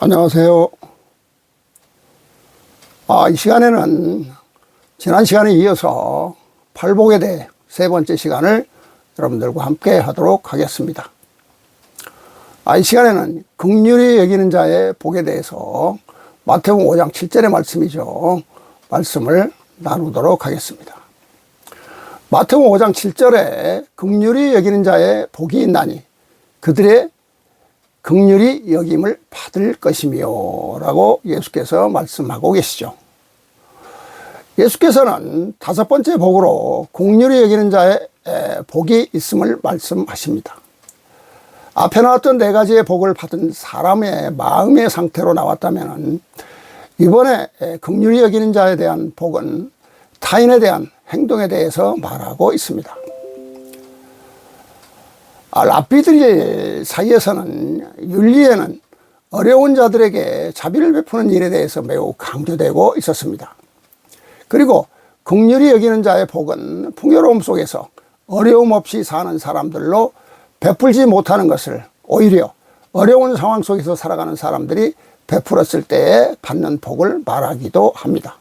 안녕하세요. 이 시간에는 지난 시간에 이어서 팔복에 대해 세 번째 시간을 여러분들과 함께 하도록 하겠습니다. 이 시간에는 긍휼히 여기는 자의 복에 대해서 마태복음 5장 7절의 말씀이죠. 말씀을 나누도록 하겠습니다. 마태복음 5장 7절에 긍휼히 여기는 자의 복이 있나니 그들의 긍휼히 여김을 받을 것이며 라고 예수께서 말씀하고 계시죠. 예수께서는 다섯 번째 복으로 긍휼히 여기는 자의 복이 있음을 말씀하십니다. 앞에 나왔던 네 가지의 복을 받은 사람의 마음의 상태로 나왔다면 이번에 긍휼히 여기는 자에 대한 복은 타인에 대한 행동에 대해서 말하고 있습니다. 랍비들 사이에서는 윤리에는 어려운 자들에게 자비를 베푸는 일에 대해서 매우 강조되고 있었습니다. 그리고 긍휼히 여기는 자의 복은 풍요로움 속에서 어려움 없이 사는 사람들로 베풀지 못하는 것을 오히려 어려운 상황 속에서 살아가는 사람들이 베풀었을 때에 받는 복을 말하기도 합니다.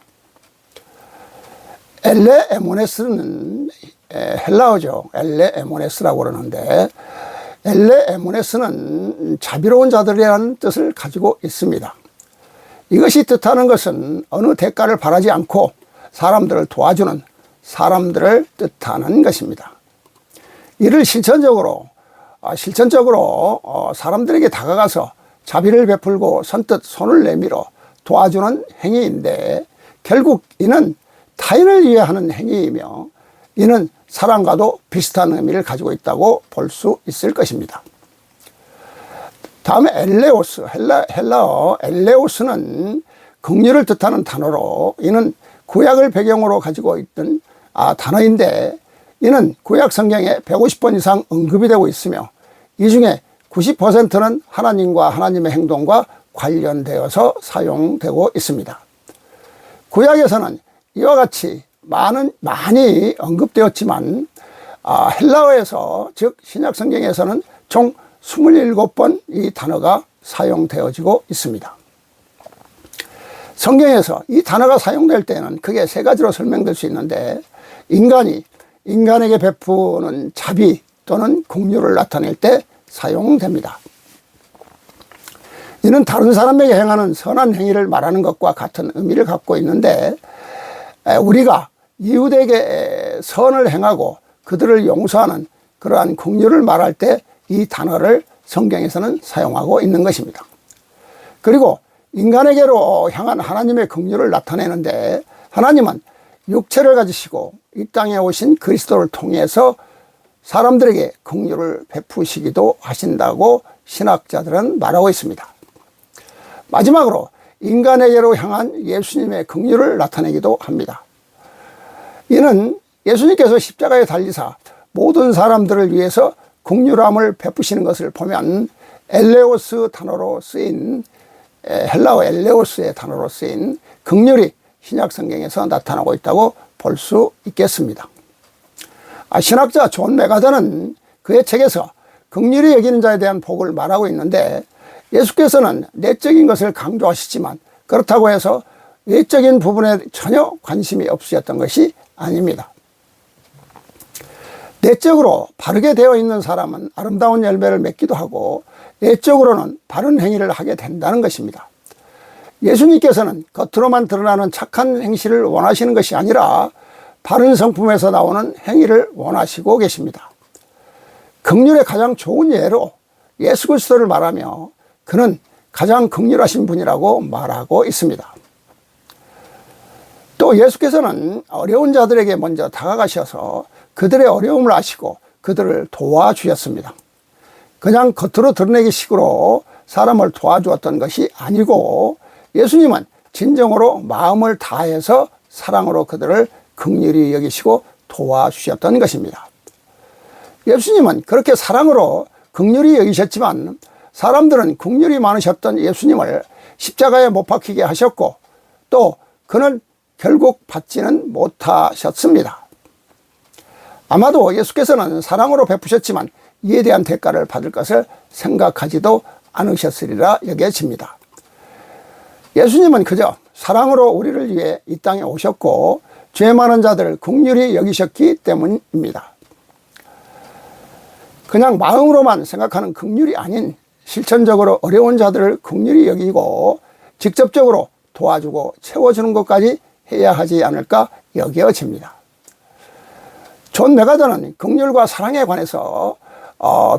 엘레 에모네스는 헬라어죠. 엘레 에모네스라고 그러는데 엘레 에모네스는 자비로운 자들이라는 뜻을 가지고 있습니다. 이것이 뜻하는 것은 어느 대가를 바라지 않고 사람들을 도와주는 사람들을 뜻하는 것입니다. 이를 실천적으로 사람들에게 다가가서 자비를 베풀고 선뜻 손을 내밀어 도와주는 행위인데 결국 이는 타인을 위해 하는 행위이며 이는 사랑과도 비슷한 의미를 가지고 있다고 볼 수 있을 것입니다. 다음에 엘레오스, 헬라어 엘레오스는 긍휼을 뜻하는 단어로 이는 구약을 배경으로 가지고 있던 단어인데 이는 구약 성경에 150번 이상 언급이 되고 있으며 이 중에 90%는 하나님과 하나님의 행동과 관련되어서 사용되고 있습니다. 구약에서는 이와 같이 많이 언급되었지만 헬라어에서 즉 신약 성경에서는 총 27번 이 단어가 사용되어지고 있습니다. 성경에서 이 단어가 사용될 때는 크게 세 가지로 설명될 수 있는데 인간이 인간에게 베푸는 자비 또는 긍휼을 나타낼 때 사용됩니다. 이는 다른 사람에게 행하는 선한 행위를 말하는 것과 같은 의미를 갖고 있는데 우리가 이웃에게 선을 행하고 그들을 용서하는 그러한 긍휼을 말할 때 이 단어를 성경에서는 사용하고 있는 것입니다. 그리고 인간에게로 향한 하나님의 긍휼을 나타내는데 하나님은 육체를 가지시고 이 땅에 오신 그리스도를 통해서 사람들에게 긍휼을 베푸시기도 하신다고 신학자들은 말하고 있습니다. 마지막으로 인간에게로 향한 예수님의 긍휼을 나타내기도 합니다. 이는 예수님께서 십자가에 달리사 모든 사람들을 위해서 긍휼함을 베푸시는 것을 보면 엘레오스 단어로 쓰인 헬라어 엘레오스의 단어로 쓰인 긍휼이 신약 성경에서 나타나고 있다고 볼 수 있겠습니다. 신학자 존 메가더는 그의 책에서 긍휼히 여기는 자에 대한 복을 말하고 있는데 예수께서는 내적인 것을 강조하시지만 그렇다고 해서 외적인 부분에 전혀 관심이 없으셨던 것이 아닙니다. 내적으로 바르게 되어 있는 사람은 아름다운 열매를 맺기도 하고 외적으로는 바른 행위를 하게 된다는 것입니다. 예수님께서는 겉으로만 드러나는 착한 행실을 원하시는 것이 아니라 바른 성품에서 나오는 행위를 원하시고 계십니다. 긍휼의 가장 좋은 예로 예수 그리스도를 말하며 그는 가장 긍휼하신 분이라고 말하고 있습니다. 또 예수께서는 어려운 자들에게 먼저 다가가셔서 그들의 어려움을 아시고 그들을 도와주셨습니다. 그냥 겉으로 드러내기 식으로 사람을 도와주었던 것이 아니고 예수님은 진정으로 마음을 다해서 사랑으로 그들을 긍휼히 여기시고 도와주셨던 것입니다. 예수님은 그렇게 사랑으로 긍휼히 여기셨지만 사람들은 긍휼이 많으셨던 예수님을 십자가에 못 박히게 하셨고 또 그는 결국 받지는 못하셨습니다. 아마도 예수께서는 사랑으로 베푸셨지만 이에 대한 대가를 받을 것을 생각하지도 않으셨으리라 여겨집니다. 예수님은 그저 사랑으로 우리를 위해 이 땅에 오셨고 죄 많은 자들을 긍휼히 여기셨기 때문입니다. 그냥 마음으로만 생각하는 긍휼이 아닌 실천적으로 어려운 자들을 긍휼히 여기고 직접적으로 도와주고 채워주는 것까지 해야 하지 않을까 여겨집니다. 존 메가더는 긍휼과 사랑에 관해서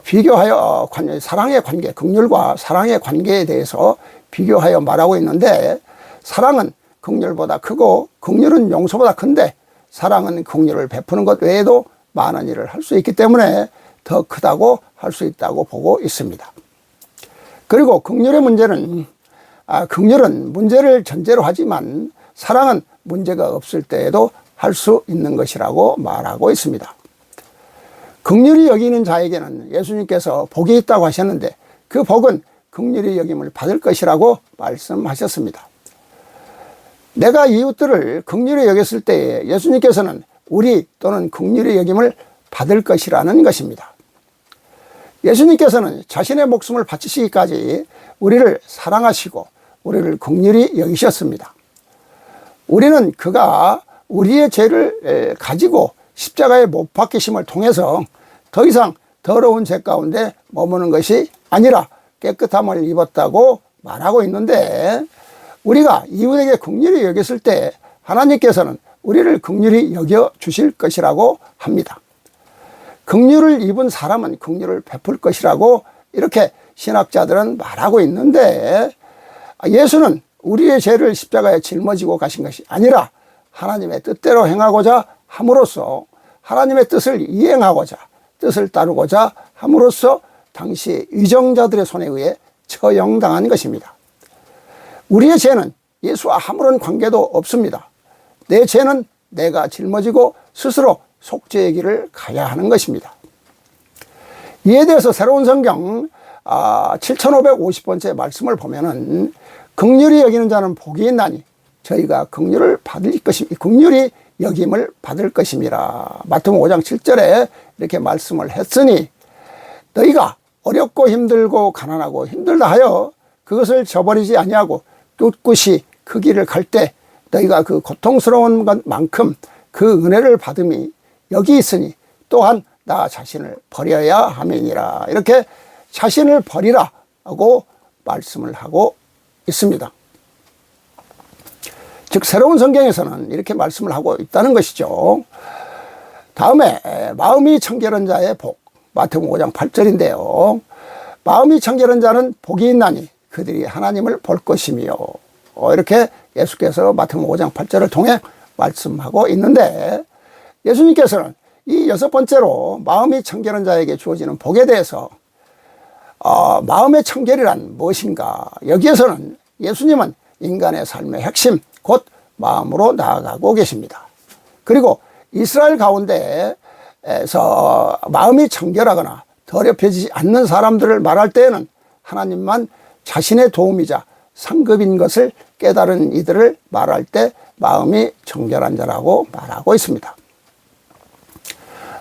비교하여 사랑의 관계, 긍휼과 사랑의 관계에 대해서 비교하여 말하고 있는데, 사랑은 긍휼보다 크고 긍휼은 용서보다 큰데 사랑은 긍휼을 베푸는 것 외에도 많은 일을 할 수 있기 때문에 더 크다고 할 수 있다고 보고 있습니다. 그리고 긍휼의 문제는 긍휼은 문제를 전제로 하지만 사랑은 문제가 없을 때에도 할 수 있는 것이라고 말하고 있습니다. 긍휼히 여기는 자에게는 예수님께서 복이 있다고 하셨는데 그 복은 긍휼히 여김을 받을 것이라고 말씀하셨습니다. 내가 이웃들을 긍휼히 여겼을 때에 예수님께서는 우리 또는 긍휼히 여김을 받을 것이라는 것입니다. 예수님께서는 자신의 목숨을 바치시기까지 우리를 사랑하시고 우리를 긍휼히 여기셨습니다. 우리는 그가 우리의 죄를 가지고 십자가에 못 박히심을 통해서 더 이상 더러운 죄 가운데 머무는 것이 아니라 깨끗함을 입었다고 말하고 있는데, 우리가 이웃에게 긍휼히 여겼을 때 하나님께서는 우리를 긍휼히 여겨 주실 것이라고 합니다. 긍휼을 입은 사람은 긍휼을 베풀 것이라고 이렇게 신학자들은 말하고 있는데, 예수는 우리의 죄를 십자가에 짊어지고 가신 것이 아니라 하나님의 뜻대로 행하고자 함으로써, 하나님의 뜻을 이행하고자, 뜻을 따르고자 함으로써 당시 위정자들의 손에 의해 처형당한 것입니다. 우리의 죄는 예수와 아무런 관계도 없습니다. 내 죄는 내가 짊어지고 스스로 속죄의 길을 가야 하는 것입니다. 이에 대해서 새로운 성경 7550번째 말씀을 보면은 긍휼히 여기는 자는 복이 있나니 저희가 긍휼을 받을 것입니다. 긍휼히 여김을 받을 것임이라. 마태복음 5장 7절에 이렇게 말씀을 했으니 너희가 어렵고 힘들고 가난하고 힘들다 하여 그것을 저버리지 아니하고 꿋꿋이 그 길을 갈 때 너희가 그 고통스러운 것만큼 그 은혜를 받음이 여기 있으니 또한 나 자신을 버려야 함이니라. 이렇게 자신을 버리라고 말씀을 하고 있습니다. 즉 새로운 성경에서는 이렇게 말씀을 하고 있다는 것이죠. 다음에 마음이 청결한 자의 복, 마태복음 5장 8절인데요. 마음이 청결한 자는 복이 있나니 그들이 하나님을 볼 것이며, 이렇게 예수께서 마태복음 5장 8절을 통해 말씀하고 있는데, 예수님께서는 이 6번째로 마음이 청결한 자에게 주어지는 복에 대해서 마음의 청결이란 무엇인가, 여기에서는 예수님은 인간의 삶의 핵심 곧 마음으로 나아가고 계십니다. 그리고 이스라엘 가운데에서 마음이 청결하거나 더럽혀지지 않는 사람들을 말할 때에는 하나님만 자신의 도움이자 상급인 것을 깨달은 이들을 말할 때 마음이 청결한 자라고 말하고 있습니다.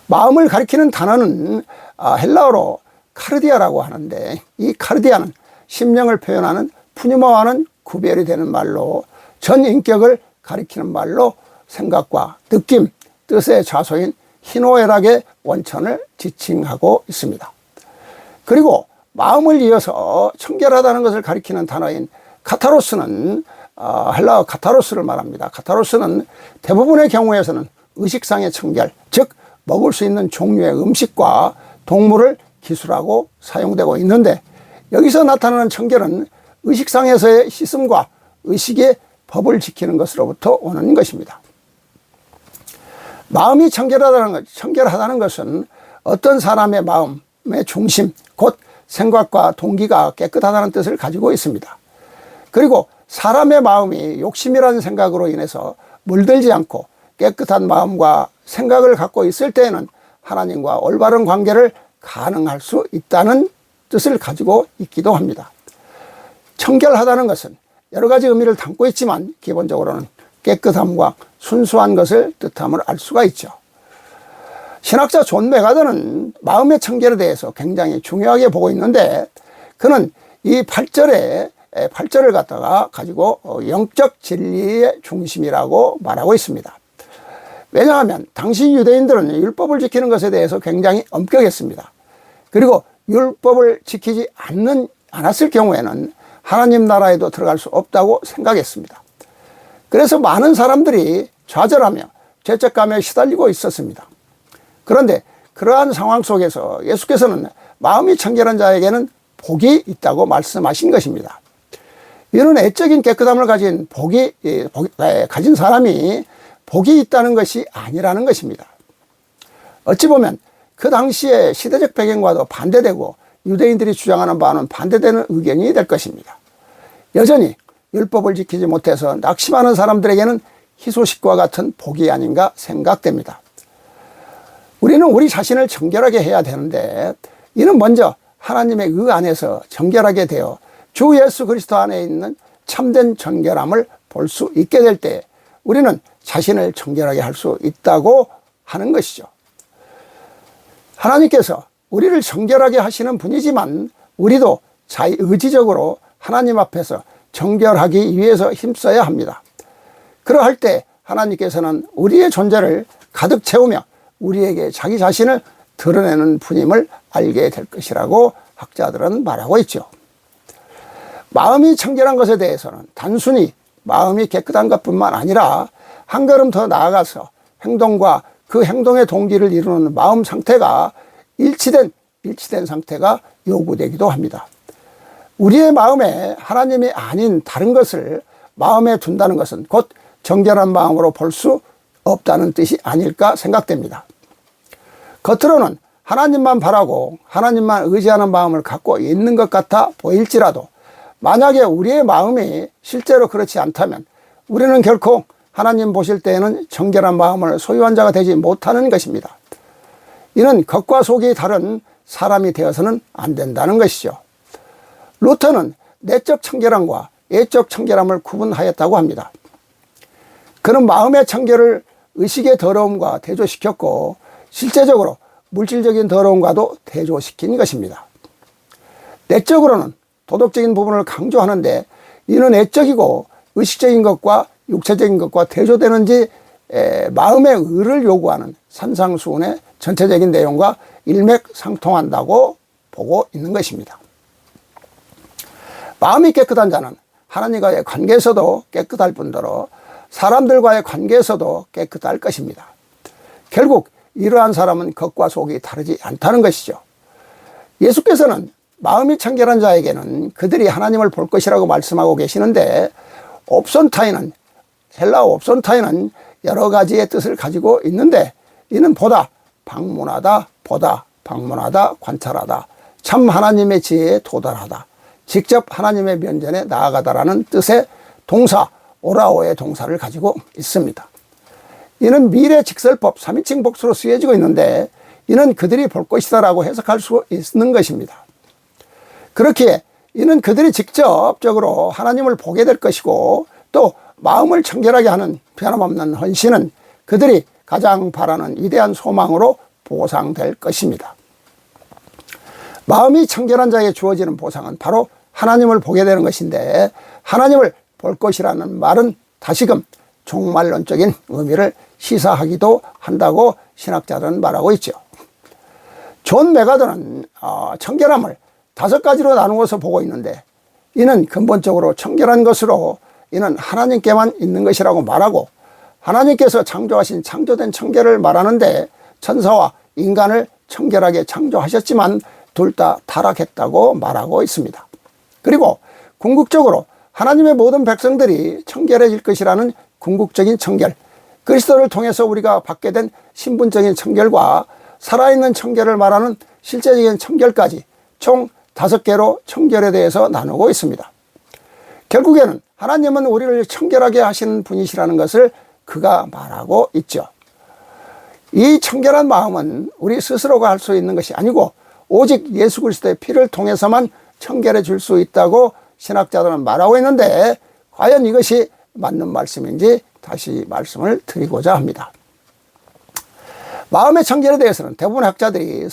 마음을 가리키는 단어는 헬라어로 카르디아라고 하는데, 이 카르디아는 심령을 표현하는 푸뉴마와는 구별이 되는 말로 전 인격을 가리키는 말로 생각과 느낌, 뜻의 좌소인 희노애락의 원천을 지칭하고 있습니다. 그리고 마음을 이어서 청결하다는 것을 가리키는 단어인 카타로스는 헬라어 카타로스를 말합니다. 카타로스는 대부분의 경우에서는 의식상의 청결, 즉 먹을 수 있는 종류의 음식과 동물을 기술하고 사용되고 있는데, 여기서 나타나는 청결은 의식상에서의 씻음과 의식의 법을 지키는 것으로부터 오는 것입니다. 마음이 청결하다는 것은 어떤 사람의 마음의 중심, 곧 생각과 동기가 깨끗하다는 뜻을 가지고 있습니다. 그리고 사람의 마음이 욕심이라는 생각으로 인해서 물들지 않고 깨끗한 마음과 생각을 갖고 있을 때에는 하나님과 올바른 관계를 가능할 수 있다는 뜻을 가지고 있기도 합니다. 청결하다는 것은 여러 가지 의미를 담고 있지만 기본적으로는 깨끗함과 순수한 것을 뜻함을 알 수가 있죠. 신학자 존 메가더는 마음의 청결에 대해서 굉장히 중요하게 보고 있는데, 그는 이 8절에 8절을 갖다가 가지고 영적 진리의 중심이라고 말하고 있습니다. 왜냐하면 당시 유대인들은 율법을 지키는 것에 대해서 굉장히 엄격했습니다. 그리고 율법을 지키지 않았을 경우에는 하나님 나라에도 들어갈 수 없다고 생각했습니다. 그래서 많은 사람들이 좌절하며 죄책감에 시달리고 있었습니다. 그런데 그러한 상황 속에서 예수께서는 마음이 청결한 자에게는 복이 있다고 말씀하신 것입니다. 이는 애적인 깨끗함을 가진 사람이 복이 있다는 것이 아니라는 것입니다. 어찌 보면 그 당시의 시대적 배경과도 반대되고 유대인들이 주장하는 바와는 반대되는 의견이 될 것입니다. 여전히 율법을 지키지 못해서 낙심하는 사람들에게는 희소식과 같은 복이 아닌가 생각됩니다. 우리는 우리 자신을 정결하게 해야 되는데 이는 먼저 하나님의 의 안에서 정결하게 되어 주 예수 그리스도 안에 있는 참된 정결함을 볼 수 있게 될 때 우리는 자신을 정결하게 할 수 있다고 하는 것이죠. 하나님께서 우리를 정결하게 하시는 분이지만 우리도 자의지적으로 하나님 앞에서 정결하기 위해서 힘써야 합니다. 그러할 때 하나님께서는 우리의 존재를 가득 채우며 우리에게 자기 자신을 드러내는 분임을 알게 될 것이라고 학자들은 말하고 있죠. 마음이 청결한 것에 대해서는 단순히 마음이 깨끗한 것뿐만 아니라 한 걸음 더 나아가서 행동과 그 행동의 동기를 이루는 마음 상태가 일치된 상태가 요구되기도 합니다. 우리의 마음에 하나님이 아닌 다른 것을 마음에 둔다는 것은 곧 정결한 마음으로 볼 수 없다는 뜻이 아닐까 생각됩니다. 겉으로는 하나님만 바라고 하나님만 의지하는 마음을 갖고 있는 것 같아 보일지라도 만약에 우리의 마음이 실제로 그렇지 않다면 우리는 결코 하나님 보실 때에는 정결한 마음을 소유한 자가 되지 못하는 것입니다. 이는 겉과 속이 다른 사람이 되어서는 안 된다는 것이죠. 루터는 내적 청결함과 외적 청결함을 구분하였다고 합니다. 그는 마음의 청결을 의식의 더러움과 대조시켰고 실제적으로 물질적인 더러움과도 대조시킨 것입니다. 내적으로는 도덕적인 부분을 강조하는데 이는 애적이고 의식적인 것과 육체적인 것과 대조되는지 마음의 의를 요구하는 산상수훈의 전체적인 내용과 일맥상통한다고 보고 있는 것입니다. 마음이 깨끗한 자는 하나님과의 관계에서도 깨끗할 뿐더러 사람들과의 관계에서도 깨끗할 것입니다. 결국 이러한 사람은 겉과 속이 다르지 않다는 것이죠. 예수께서는 마음이 청결한 자에게는 그들이 하나님을 볼 것이라고 말씀하고 계시는데 헬라어 옵선타이는 여러 가지의 뜻을 가지고 있는데 이는 보다, 방문하다, 관찰하다, 참 하나님의 지혜에 도달하다, 직접 하나님의 면전에 나아가다라는 뜻의 동사 오라오의 동사를 가지고 있습니다. 이는 미래 직설법 3인칭 복수로 쓰여지고 있는데 이는 그들이 볼 것이다라고 해석할 수 있는 것입니다. 그렇기에 이는 그들이 직접적으로 하나님을 보게 될 것이고 또 마음을 청결하게 하는 변함없는 헌신은 그들이 가장 바라는 위대한 소망으로 보상될 것입니다. 마음이 청결한 자에게 주어지는 보상은 바로 하나님을 보게 되는 것인데 하나님을 볼 것이라는 말은 다시금 종말론적인 의미를 시사하기도 한다고 신학자들은 말하고 있죠. 존 메가더는 청결함을 5가지로 나누어서 보고 있는데 이는 근본적으로 청결한 것으로 이는 하나님께만 있는 것이라고 말하고 하나님께서 창조하신 창조된 청결을 말하는데 천사와 인간을 청결하게 창조하셨지만 둘 다 타락했다고 말하고 있습니다. 그리고 궁극적으로 하나님의 모든 백성들이 청결해질 것이라는 궁극적인 청결, 그리스도를 통해서 우리가 받게 된 신분적인 청결과 살아있는 청결을 말하는 실제적인 청결까지 총 5개로 청결에 대해서 나누고 있습니다. 결국에는 하나님은 우리를 청결하게 하시는 분이시라는 것을 그가 말하고 있죠. 이 청결한 마음은 우리 스스로가 할 수 있는 것이 아니고 오직 예수 그리스도의 피를 통해서만 청결해 줄 수 있다고 신학자들은 말하고 있는데 과연 이것이 맞는 말씀인지 다시 말씀을 드리고자 합니다. 마음의 청결에 대해서는 대부분 학자들이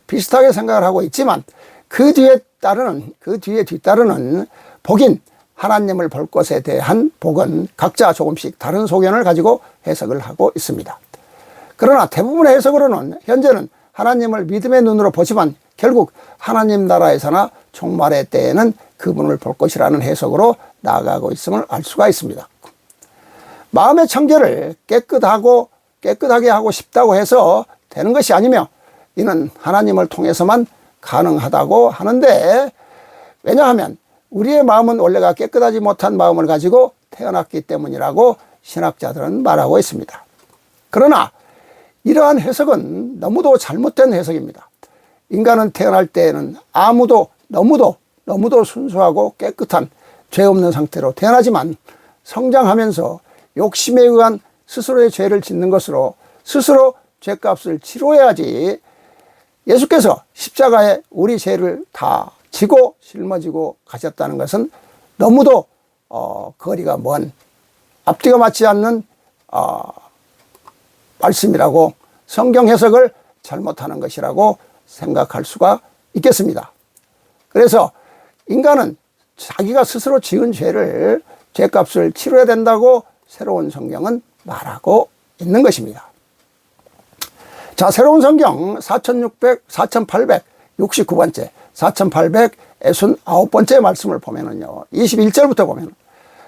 비슷하게 생각을 하고 있지만 그 뒤에 뒤따르는 복인 하나님을 볼 것에 대한 복은 각자 조금씩 다른 소견을 가지고 해석을 하고 있습니다. 그러나 대부분의 해석으로는 현재는 하나님을 믿음의 눈으로 보지만 결국 하나님 나라에서나 종말의 때에는 그분을 볼 것이라는 해석으로 나아가고 있음을 알 수가 있습니다. 마음의 청결을 깨끗하게 하고 싶다고 해서 되는 것이 아니며 이는 하나님을 통해서만 가능하다고 하는데, 왜냐하면 우리의 마음은 원래가 깨끗하지 못한 마음을 가지고 태어났기 때문이라고 신학자들은 말하고 있습니다. 그러나 이러한 해석은 너무도 잘못된 해석입니다. 인간은 태어날 때에는 너무도 순수하고 깨끗한 죄 없는 상태로 태어나지만 성장하면서 욕심에 의한 스스로의 죄를 짓는 것으로 스스로 죄값을 치러야지, 예수께서 십자가에 우리 죄를 다 지고 짊어지고 가셨다는 것은 너무도 거리가 먼, 앞뒤가 맞지 않는 말씀이라고, 성경 해석을 잘못하는 것이라고 생각할 수가 있겠습니다. 그래서 인간은 자기가 스스로 지은 죄값을 치러야 된다고 새로운 성경은 말하고 있는 것입니다. 자, 새로운 성경 4869번째, 4869번째 말씀을 보면은요, 21절부터 보면,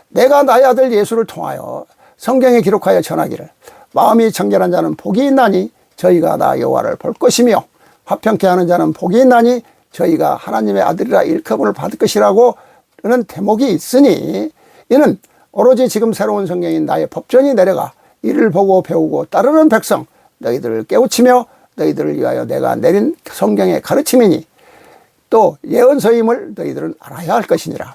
내가 나의 아들 예수를 통하여 성경에 기록하여 전하기를 마음이 청결한 자는 복이 있나니 저희가 나 여호와를 볼 것이며 화평케 하는 자는 복이 있나니 저희가 하나님의 아들이라 일컬음을 받을 것이라고 는 대목이 있으니, 이는 오로지 지금 새로운 성경인 나의 법전이 내려가 이를 보고 배우고 따르는 백성 너희들을 깨우치며 너희들을 위하여 내가 내린 성경의 가르침이니 또 예언서임을 너희들은 알아야 할 것이니라.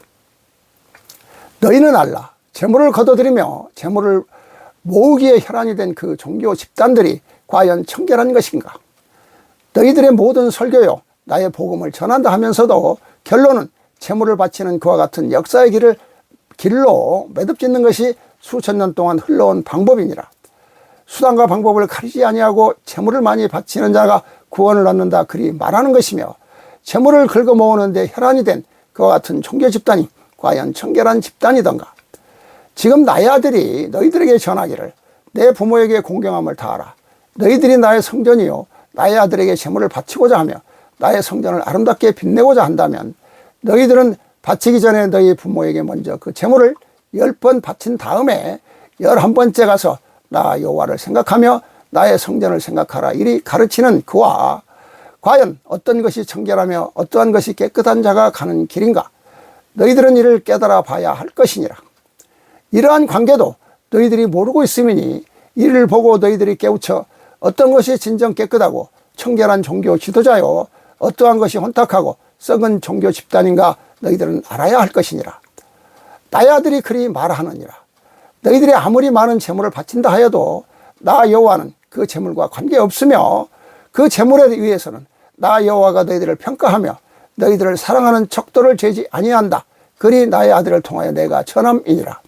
너희는 알라. 재물을 거둬들이며 재물을 모으기에 혈안이 된 그 종교 집단들이 과연 청결한 것인가? 너희들의 모든 설교요 나의 복음을 전한다 하면서도 결론은 재물을 바치는 그와 같은 역사의 길로 매듭짓는 것이 수천 년 동안 흘러온 방법이니라. 수단과 방법을 가리지 아니하고 재물을 많이 바치는 자가 구원을 얻는다 그리 말하는 것이며, 재물을 긁어 모으는데 혈안이 된 그와 같은 종교 집단이 과연 청결한 집단이던가? 지금 나의 아들이 너희들에게 전하기를 내 부모에게 공경함을 다하라. 너희들이 나의 성전이요 나의 아들에게 재물을 바치고자 하며 나의 성전을 아름답게 빛내고자 한다면 너희들은 바치기 전에 너희 부모에게 먼저 그 재물을 10번 바친 다음에 11번째 가서 나 여호와를 생각하며 나의 성전을 생각하라. 이리 가르치는 그와 과연 어떤 것이 청결하며 어떠한 것이 깨끗한 자가 가는 길인가? 너희들은 이를 깨달아 봐야 할 것이니라. 이러한 관계도 너희들이 모르고 있음이니 이를 보고 너희들이 깨우쳐 어떤 것이 진정 깨끗하고 청결한 종교 지도자요 어떠한 것이 혼탁하고 썩은 종교 집단인가 너희들은 알아야 할 것이니라. 나의 아들이 그리 말하느니라. 너희들이 아무리 많은 재물을 바친다 하여도 나 여호와는 그 재물과 관계없으며 그 재물에 의해서는 나 여호와가 너희들을 평가하며 너희들을 사랑하는 척도를 재지 아니한다. 그리 나의 아들을 통하여 내가 전함이니라.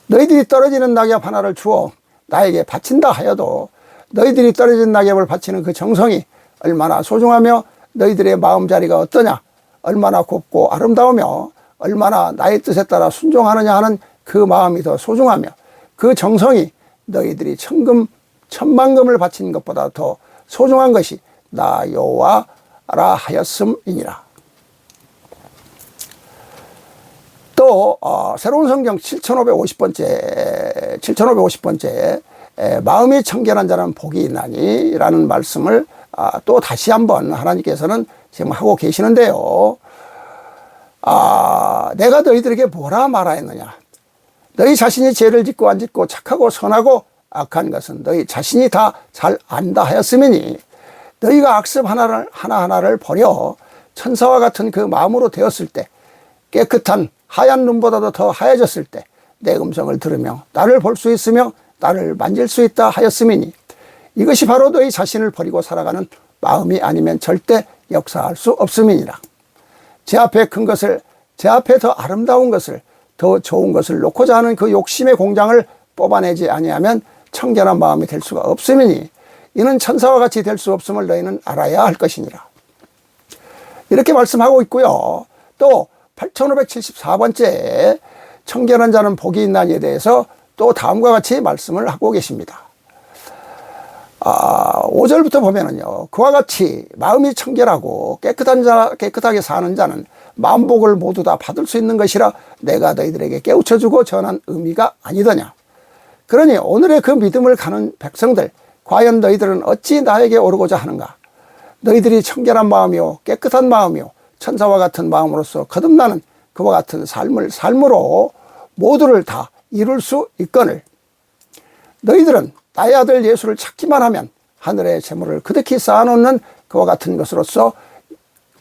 너희들이 떨어지는 낙엽 하나를 주어 나에게 바친다 하여도 너희들이 떨어진 낙엽을 바치는 그 정성이 얼마나 소중하며 너희들의 마음자리가 어떠냐, 얼마나 곱고 아름다우며 얼마나 나의 뜻에 따라 순종하느냐 하는 그 마음이 더 소중하며 그 정성이 너희들이 천만금을 바친 것보다 더 소중한 것이 나 여호와라 하였음이니라. 또 새로운 성경 7550번째 마음이 청결한 자는 복이 있나니 라는 말씀을 또 다시 한번 하나님께서는 지금 하고 계시는데요. 내가 너희들에게 뭐라 말하였느냐? 너희 자신이 죄를 짓고 안 짓고 착하고 선하고 악한 것은 너희 자신이 다 잘 안다 하였으니 너희가 악습 하나하나를 버려 천사와 같은 그 마음으로 되었을 때 깨끗한 하얀 눈보다도 더 하얘졌을 때 내 음성을 들으며 나를 볼 수 있으며 나를 만질 수 있다 하였음이니 이것이 바로 너희 자신을 버리고 살아가는 마음이 아니면 절대 역사할 수 없음이니라. 제 앞에 큰 것을, 제 앞에 더 아름다운 것을, 더 좋은 것을 놓고자 하는 그 욕심의 공장을 뽑아내지 아니하면 청결한 마음이 될 수가 없음이니 이는 천사와 같이 될 수 없음을 너희는 알아야 할 것이니라. 이렇게 말씀하고 있고요. 또 8574번째 청결한 자는 복이 있나니에 대해서 또 다음과 같이 말씀을 하고 계십니다. 5절부터 보면은요, 그와 같이 마음이 청결하고 깨끗하게 사는 자는 만복을 모두 다 받을 수 있는 것이라 내가 너희들에게 깨우쳐주고 전한 의미가 아니더냐. 그러니 오늘의 그 믿음을 가는 백성들, 과연 너희들은 어찌 나에게 오르고자 하는가? 너희들이 청결한 마음이요 깨끗한 마음이요 천사와 같은 마음으로서 거듭나는 그와 같은 삶으로 모두를 다 이룰 수 있거늘 너희들은 나의 아들 예수를 찾기만 하면 하늘의 재물을 그득히 쌓아놓는 그와 같은 것으로서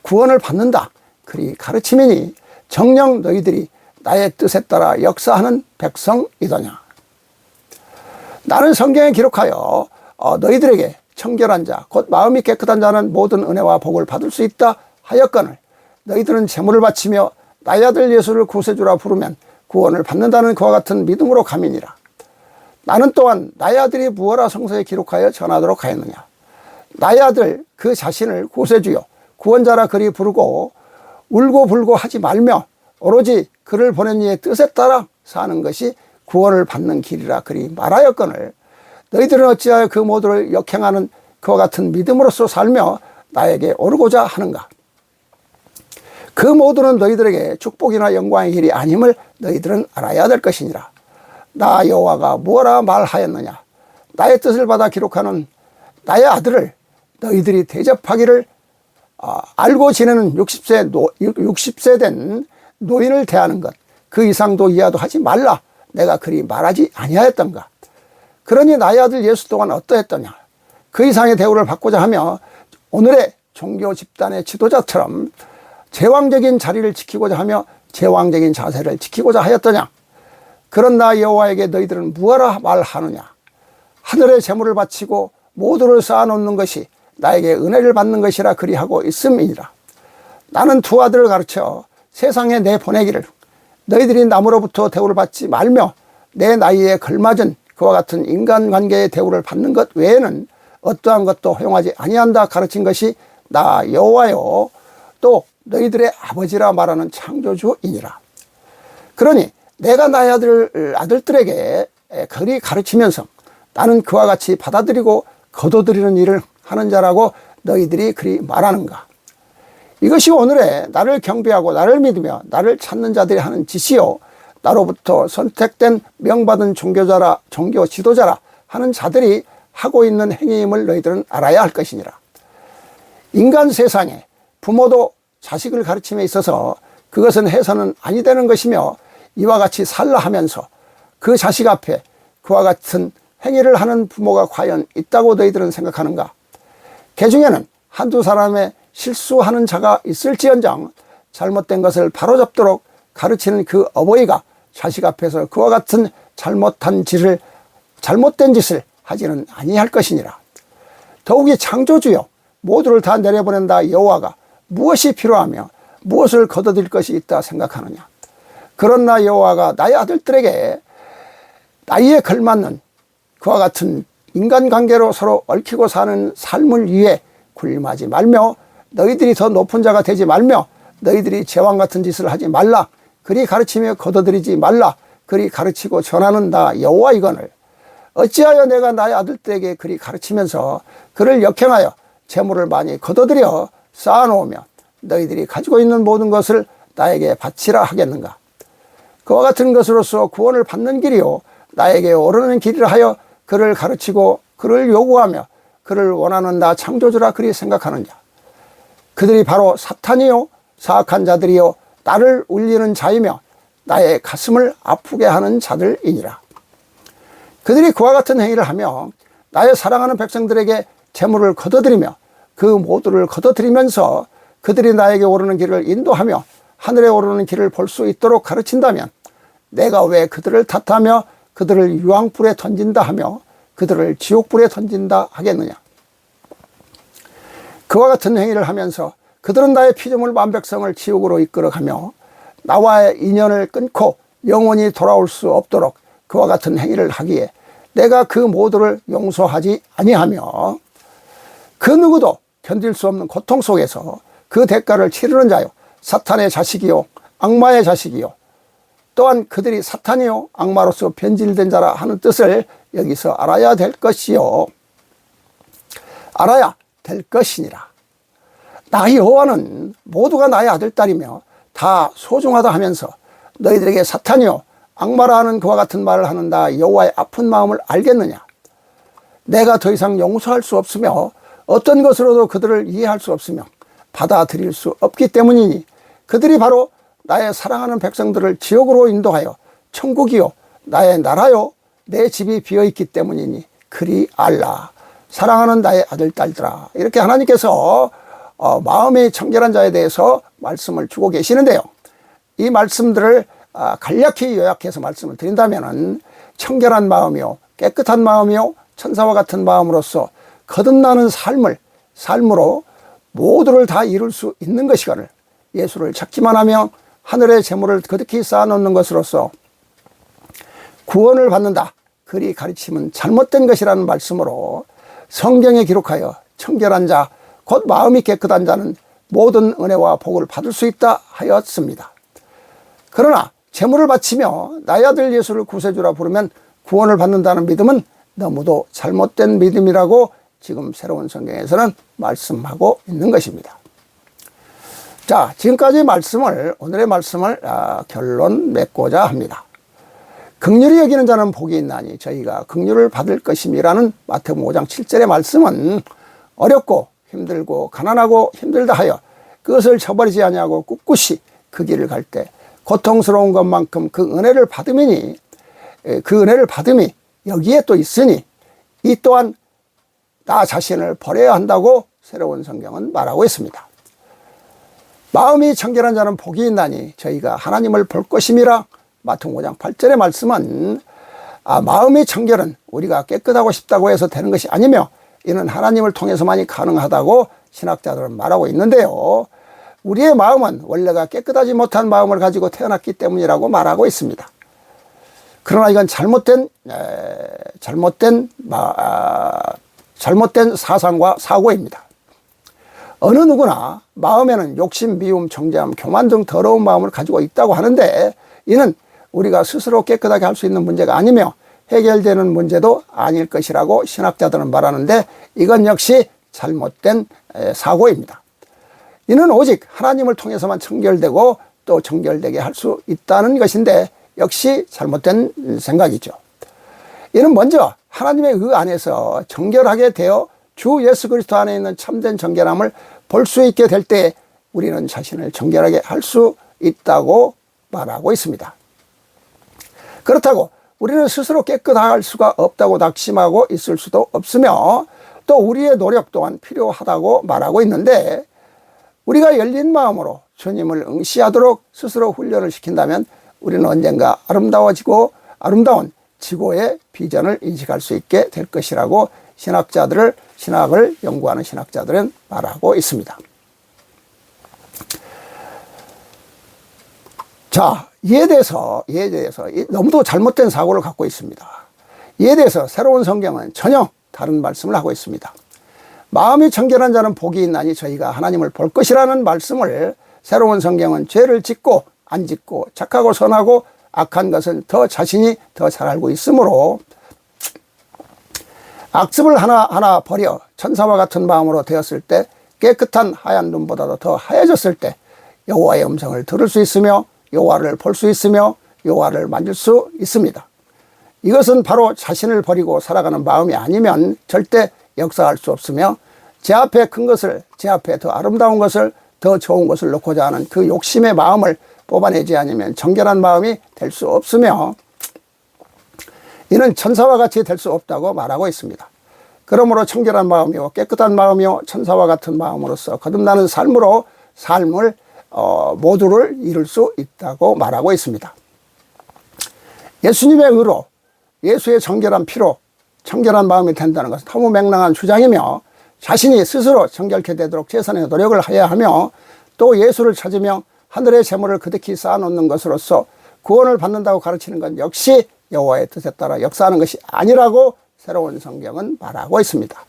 구원을 받는다. 그리 가르침이니 정녕 너희들이 나의 뜻에 따라 역사하는 백성이더냐. 나는 성경에 기록하여 너희들에게 청결한 자, 곧 마음이 깨끗한 자는 모든 은혜와 복을 받을 수 있다 하였거늘 너희들은 재물을 바치며 나의 아들 예수를 구세주라 부르면 구원을 받는다는 그와 같은 믿음으로 감이니라. 나는 또한 나의 아들이 무엇라 성서에 기록하여 전하도록 하였느냐. 나의 아들 그 자신을 구세주요 구원자라 그리 부르고 울고 불고 하지 말며 오로지 그를 보낸 이의 뜻에 따라 사는 것이 구원을 받는 길이라 그리 말하였거늘 너희들은 어찌하여 그 모두를 역행하는 그와 같은 믿음으로써 살며 나에게 오르고자 하는가. 그 모두는 너희들에게 축복이나 영광의 길이 아님을 너희들은 알아야 될 것이니라. 나 여호와가 무엇라 말하였느냐. 나의 뜻을 받아 기록하는 나의 아들을 너희들이 대접하기를 알고 지내는 60세 된 노인을 대하는 것 그 이상도 이하도 하지 말라. 내가 그리 말하지 아니하였던가. 그러니 나의 아들 예수 또한 어떠했더냐. 그 이상의 대우를 받고자 하며 오늘의 종교 집단의 지도자처럼 제왕적인 자리를 지키고자 하며 제왕적인 자세를 지키고자 하였더냐. 그런 나 여호와에게 너희들은 무엇라 말하느냐. 하늘의 재물을 바치고 모두를 쌓아놓는 것이 나에게 은혜를 받는 것이라 그리하고 있음이니라. 나는 두 아들을 가르쳐 세상에 내보내기를 너희들이 남으로부터 대우를 받지 말며 내 나이에 걸맞은 그와 같은 인간관계의 대우를 받는 것 외에는 어떠한 것도 허용하지 아니한다 가르친 것이 나 여호와요 또 너희들의 아버지라 말하는 창조주이니라. 그러니 내가 나의 아들들에게 그리 가르치면서 나는 그와 같이 받아들이고 거둬들이는 일을 하는 자라고 너희들이 그리 말하는가. 이것이 오늘의 나를 경배하고 나를 믿으며 나를 찾는 자들이 하는 짓이요 나로부터 선택된 명받은 종교 지도자라 하는 자들이 하고 있는 행위임을 너희들은 알아야 할 것이니라. 인간 세상에 부모도 자식을 가르침에 있어서 그것은 해서는 아니 되는 것이며 이와 같이 살라 하면서 그 자식 앞에 그와 같은 행위를 하는 부모가 과연 있다고 너희들은 생각하는가. 개중에는 한두 사람의 실수하는 자가 있을지언정 잘못된 것을 바로잡도록 가르치는 그 어버이가 자식 앞에서 그와 같은 잘못된 짓을 하지는 아니할 것이니라. 더욱이 창조주여 모두를 다 내려보낸다 여호와가 무엇이 필요하며 무엇을 거둬들일 것이 있다 생각하느냐. 그러나 여호와가 나의 아들들에게 나이에 걸맞는 그와 같은 인간관계로 서로 얽히고 사는 삶을 위해 굴림하지 말며 너희들이 더 높은 자가 되지 말며 너희들이 제왕 같은 짓을 하지 말라. 그리 가르치며 거둬들이지 말라. 그리 가르치고 전하는 나 여호와이거늘 어찌하여 내가 나의 아들들에게 그리 가르치면서 그를 역행하여 재물을 많이 거둬들여 쌓아놓으며 너희들이 가지고 있는 모든 것을 나에게 바치라 하겠는가. 그와 같은 것으로서 구원을 받는 길이요 나에게 오르는 길이라 하여 그를 가르치고 그를 요구하며 그를 원하는 나 창조주라 그리 생각하는 자. 그들이 바로 사탄이요 사악한 자들이요 나를 울리는 자이며 나의 가슴을 아프게 하는 자들이니라. 그들이 그와 같은 행위를 하며 나의 사랑하는 백성들에게 재물을 거둬들이며 그 모두를 거둬들이면서 그들이 나에게 오르는 길을 인도하며 하늘에 오르는 길을 볼 수 있도록 가르친다면 내가 왜 그들을 탓하며 그들을 유황불에 던진다 하며 그들을 지옥불에 던진다 하겠느냐. 그와 같은 행위를 하면서 그들은 나의 피조물 만백성을 지옥으로 이끌어가며 나와의 인연을 끊고 영원히 돌아올 수 없도록 그와 같은 행위를 하기에 내가 그 모두를 용서하지 아니하며 그 누구도 견딜 수 없는 고통 속에서 그 대가를 치르는 자요 사탄의 자식이요 악마의 자식이요 또한 그들이 사탄이요 악마로서 변질된 자라 하는 뜻을 여기서 알아야 될 것이요 알아야 될 것이니라. 나 여호와는 모두가 나의 아들딸이며 다 소중하다 하면서 너희들에게 사탄이요 악마라 하는 그와 같은 말을 하는다 여호와의 아픈 마음을 알겠느냐. 내가 더 이상 용서할 수 없으며 어떤 것으로도 그들을 이해할 수 없으며 받아들일 수 없기 때문이니 그들이 바로 나의 사랑하는 백성들을 지옥으로 인도하여 천국이요 나의 나라요 내 집이 비어있기 때문이니 그리 알라. 사랑하는 나의 아들 딸들아. 이렇게 하나님께서 마음이 청결한 자에 대해서 말씀을 주고 계시는데요. 이 말씀들을 간략히 요약해서 말씀을 드린다면 청결한 마음이요 깨끗한 마음이요 천사와 같은 마음으로서 거듭나는 삶으로 모두를 다 이룰 수 있는 것이거늘 예수를 찾기만 하며 하늘의 재물을 거듭히 쌓아놓는 것으로서 구원을 받는다. 그리 가르침은 잘못된 것이라는 말씀으로 성경에 기록하여 청결한 자, 곧 마음이 깨끗한 자는 모든 은혜와 복을 받을 수 있다 하였습니다. 그러나 재물을 바치며 나의 아들 예수를 구세주라 부르면 구원을 받는다는 믿음은 너무도 잘못된 믿음이라고 지금 새로운 성경에서는 말씀하고 있는 것입니다. 자, 지금까지 오늘의 말씀을 결론 맺고자 합니다. 긍휼히 여기는 자는 복이 있나니 저희가 긍휼을 받을 것임이라는 마태복음 5장 7절의 말씀은 어렵고 힘들고 가난하고 힘들다 하여 그것을 저버리지 아니하고 꿋꿋이 그 길을 갈 때 고통스러운 것만큼 그 은혜를 받음이니 그 은혜를 받음이 여기에 또 있으니 이 또한 나 자신을 버려야 한다고 새로운 성경은 말하고 있습니다. 마음이 청결한 자는 복이 있나니 저희가 하나님을 볼 것임이라 마태복음 5장 8절의 말씀은 마음의 청결은 우리가 깨끗하고 싶다고 해서 되는 것이 아니며 이는 하나님을 통해서만이 가능하다고 신학자들은 말하고 있는데요. 우리의 마음은 원래가 깨끗하지 못한 마음을 가지고 태어났기 때문이라고 말하고 있습니다. 그러나 이건 잘못된 사상과 사고입니다. 어느 누구나 마음에는 욕심, 미움, 정죄함, 교만 등 더러운 마음을 가지고 있다고 하는데 이는 우리가 스스로 깨끗하게 할 수 있는 문제가 아니며 해결되는 문제도 아닐 것이라고 신학자들은 말하는데 이건 역시 잘못된 사고입니다. 이는 오직 하나님을 통해서만 청결되고 또 정결되게 할 수 있다는 것인데 역시 잘못된 생각이죠. 이는 먼저 하나님의 의 안에서 정결하게 되어 주 예수 그리스도 안에 있는 참된 정결함을 볼 수 있게 될 때 우리는 자신을 정결하게 할 수 있다고 말하고 있습니다. 그렇다고 우리는 스스로 깨끗할 수가 없다고 낙심하고 있을 수도 없으며 또 우리의 노력 또한 필요하다고 말하고 있는데 우리가 열린 마음으로 주님을 응시하도록 스스로 훈련을 시킨다면 우리는 언젠가 아름다운 지고의 비전을 인식할 수 있게 될 것이라고 신학을 연구하는 신학자들은 말하고 있습니다. 자, 이에 대해서 너무도 잘못된 사고를 갖고 있습니다. 이에 대해서 새로운 성경은 전혀 다른 말씀을 하고 있습니다. 마음이 청결한 자는 복이 있나니 저희가 하나님을 볼 것이라는 말씀을 새로운 성경은 죄를 짓고 안 짓고 착하고 선하고 악한 것은 자신이 더 잘 알고 있으므로 악습을 하나하나 버려 천사와 같은 마음으로 되었을 때 깨끗한 하얀 눈보다도 더 하얘졌을 때 여호와의 음성을 들을 수 있으며 여호와를 볼 수 있으며 여호와를 만질 수 있습니다. 이것은 바로 자신을 버리고 살아가는 마음이 아니면 절대 역사할 수 없으며 제 앞에 큰 것을, 제 앞에 더 아름다운 것을, 더 좋은 것을 놓고자 하는 그 욕심의 마음을 뽑아내지 않으면 정결한 마음이 될 수 없으며 이는 천사와 같이 될 수 없다고 말하고 있습니다. 그러므로 청결한 마음이요 깨끗한 마음이요 천사와 같은 마음으로서 거듭나는 삶을 모두를 이룰 수 있다고 말하고 있습니다. 예수님의 의로 예수의 정결한 피로 청결한 마음이 된다는 것은 너무 맹랑한 주장이며 자신이 스스로 정결케 되도록 최선의 노력을 해야 하며 또 예수를 찾으며 하늘의 재물을 그득히 쌓아놓는 것으로서 구원을 받는다고 가르치는 건 역시 여호와의 뜻에 따라 역사하는 것이 아니라고 새로운 성경은 말하고 있습니다.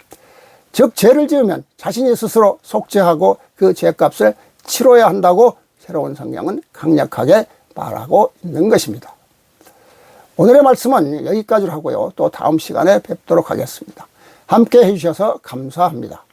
즉 죄를 지으면 자신이 스스로 속죄하고 그 죄값을 치러야 한다고 새로운 성경은 강력하게 말하고 있는 것입니다. 오늘의 말씀은 여기까지로 하고요. 또 다음 시간에 뵙도록 하겠습니다. 함께 해주셔서 감사합니다.